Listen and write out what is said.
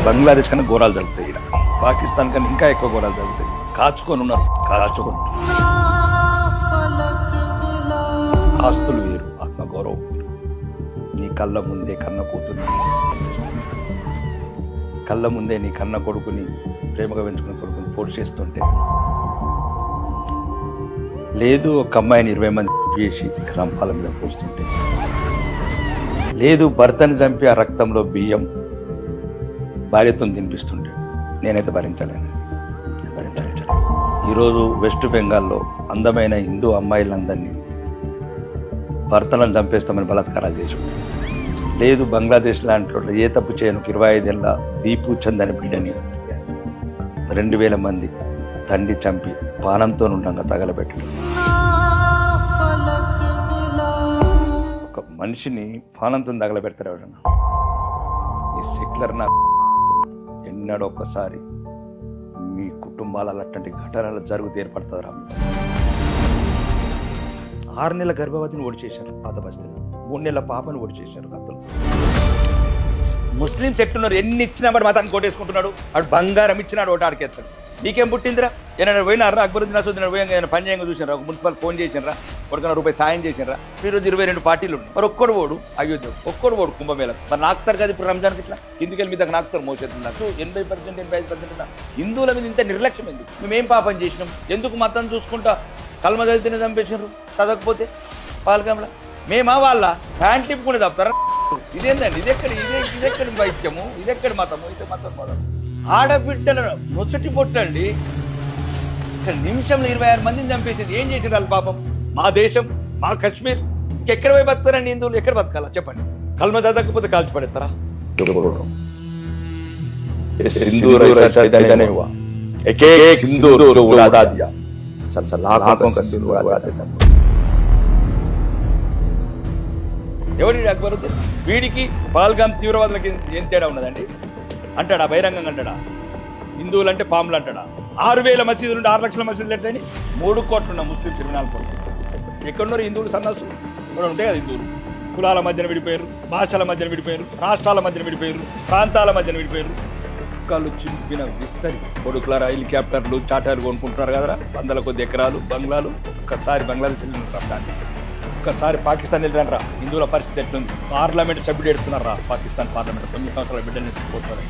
బంగ్లాదేశ్ కన్నా ఘోరాలు జరుగుతాయి, ఇక్కడ పాకిస్తాన్ కన్నా ఇంకా ఎక్కువ ఘోరాలు జరుగుతాయి. కాచుకొని ఉన్నారు, కాచుకొని. ఆస్తులు వేరు, ఆత్మగౌరవం వేరు. నీ కళ్ళ ముందే కన్న కూతుర్ని, కళ్ళ ముందే నీ కన్న కొడుకుని, ప్రేమగా పెంచుకున్న కొడుకుని పోటీ చేస్తుంటే, లేదు ఒక అమ్మాయిని 20 మంది చేసి రంపాల మీద పోస్తుంటే, లేదు భర్తని చంపి ఆ రక్తంలో బియ్యం భార్యతో తినిపిస్తుంటే, నేనైతే భరించలేను. ఈరోజు వెస్ట్ బెంగాల్లో అందమైన హిందూ అమ్మాయిలందరినీ భర్తలను చంపేస్తామని బలాత్కారాలు చేసి, లేదు బంగ్లాదేశ్ లాంటి ఏ తప్పు చేయను 25 ఏళ్ళ దీపు చంద్ అని బిడ్డని 2000 మంది తండ్రి చంపి పానంతో ఉండగా తగలబెట్టడం. ఒక మనిషిని పానంతో తగలబెడతారు ఎవరన్నా? ఈ సెక్యులర్ నా ఎన్నడో ఒక్కసారి మీ కుటుంబాలలో అట్లాంటి ఘటనలు జరుగుతూ ఏర్పడుతుందిరా. 6 నెలల గర్భవతిని ఓడి చేశారు పాత బస్తీలో, 3 నెలల పాపను ఓడి చేశారు కత్తులు. ముస్లింస్ ఎట్టున్నారు, ఎన్ని ఇచ్చినా వాడు మతాన్ని కోటేసుకుంటున్నాడు. వాడు బంగారం ఇచ్చినాడు ఒకటి ఆడికేస్తాడు. నీకేం పుట్టిందిరా? ఏమైనా పోయినారా? అక్బరుద్దీన్ అసదుద్దీన్ పోయి ఏమైనా పని చేయంగా చూసినారా? మున్సిపల్ ఫోన్ చేసినరా? ఒకరికన్నా రూపాయి సాయం చేసినరా? ఈరోజు 22 పార్టీలు ఉన్నాయి, మరి ఒక్కడు ఓడు అయోధ్య, ఒక్కడు ఓడు కుంభమేళకు. మరి నాకుతారు కదా ఇప్పుడు రంజాన్కి ఇట్లా కిందికి మీద నాకుతారు మోసేస్తుంది. నాకు 80%, 85% హిందువుల మీద ఇంత నిర్లక్ష్యం ఎందుకు? మేమేం పాపం చేసినాం? ఎందుకు మతం చూసుకుంటా కల్మ దళితని చంపేసినారు చదవకపోతే పాలకంలో? మేమా వాళ్ళ ప్యాంట్ టిప్పుకునే తప్పుతారా? ఇదేందండి? ఇదెక్కడి వైద్యము? ఇదెక్కడి మతము? ఇది మతం. ఆడబిడ్డల నొసటి పొట్టండి నిమిషంలో 26 మందిని చంపేసింది. ఏం చేసారు వాళ్ళు పాపం? మా దేశం, మా కాశ్మీర్ ఎక్కడ పోయి బతుకుతారండి హిందువులు? ఎక్కడ బతకాలా చెప్పండి? కల్మ చదవకపోతే కాల్చి పడేస్తారా? ఎవరి అక్బరుద్దీన్? వీడికి పహల్గామ్ తీవ్రవాదులకి ఏం తేడా ఉన్నదండి? అంటాడా? బహిరంగంగా అంటాడా? హిందువులు అంటే పాములు అంటాడా? 6000 మసీదులు ఉంటే 6 లక్షల మసీదులు ఎట్లని? 3 కోట్లు ఉన్న ముస్లిం 24 కోట్లు. ఎక్కడున్నారు హిందువులు? సన్నాసులు కూడా ఉంటాయి కదా హిందువులు. కులాల మధ్యన విడిపోయారు, భాషల మధ్యన విడిపోయారు, రాష్ట్రాల మధ్యన విడిపోయారు, ప్రాంతాల మధ్యన విడిపోయారు. కుక్కలు చింపిన విస్తరి కొడుకులారా హెలికాప్టర్లు చాటాలు కొనుక్కుంటున్నారు కదరా, 100 కొద్ది ఎకరాలు బంగ్లాలు. ఒక్కసారి బంగ్లాదేశ్ వెళ్ళిన ఒక్కసారి పాకిస్తాన్ వెళ్ళిరండి రా, హిందువుల పరిస్థితి ఎట్లుంది? పార్లమెంట్ సభ్యుడు ఎడుతున్నారా పాకిస్తాన్ పార్లమెంట్ 9 సంవత్సరాల బిడ్డని పోతారు.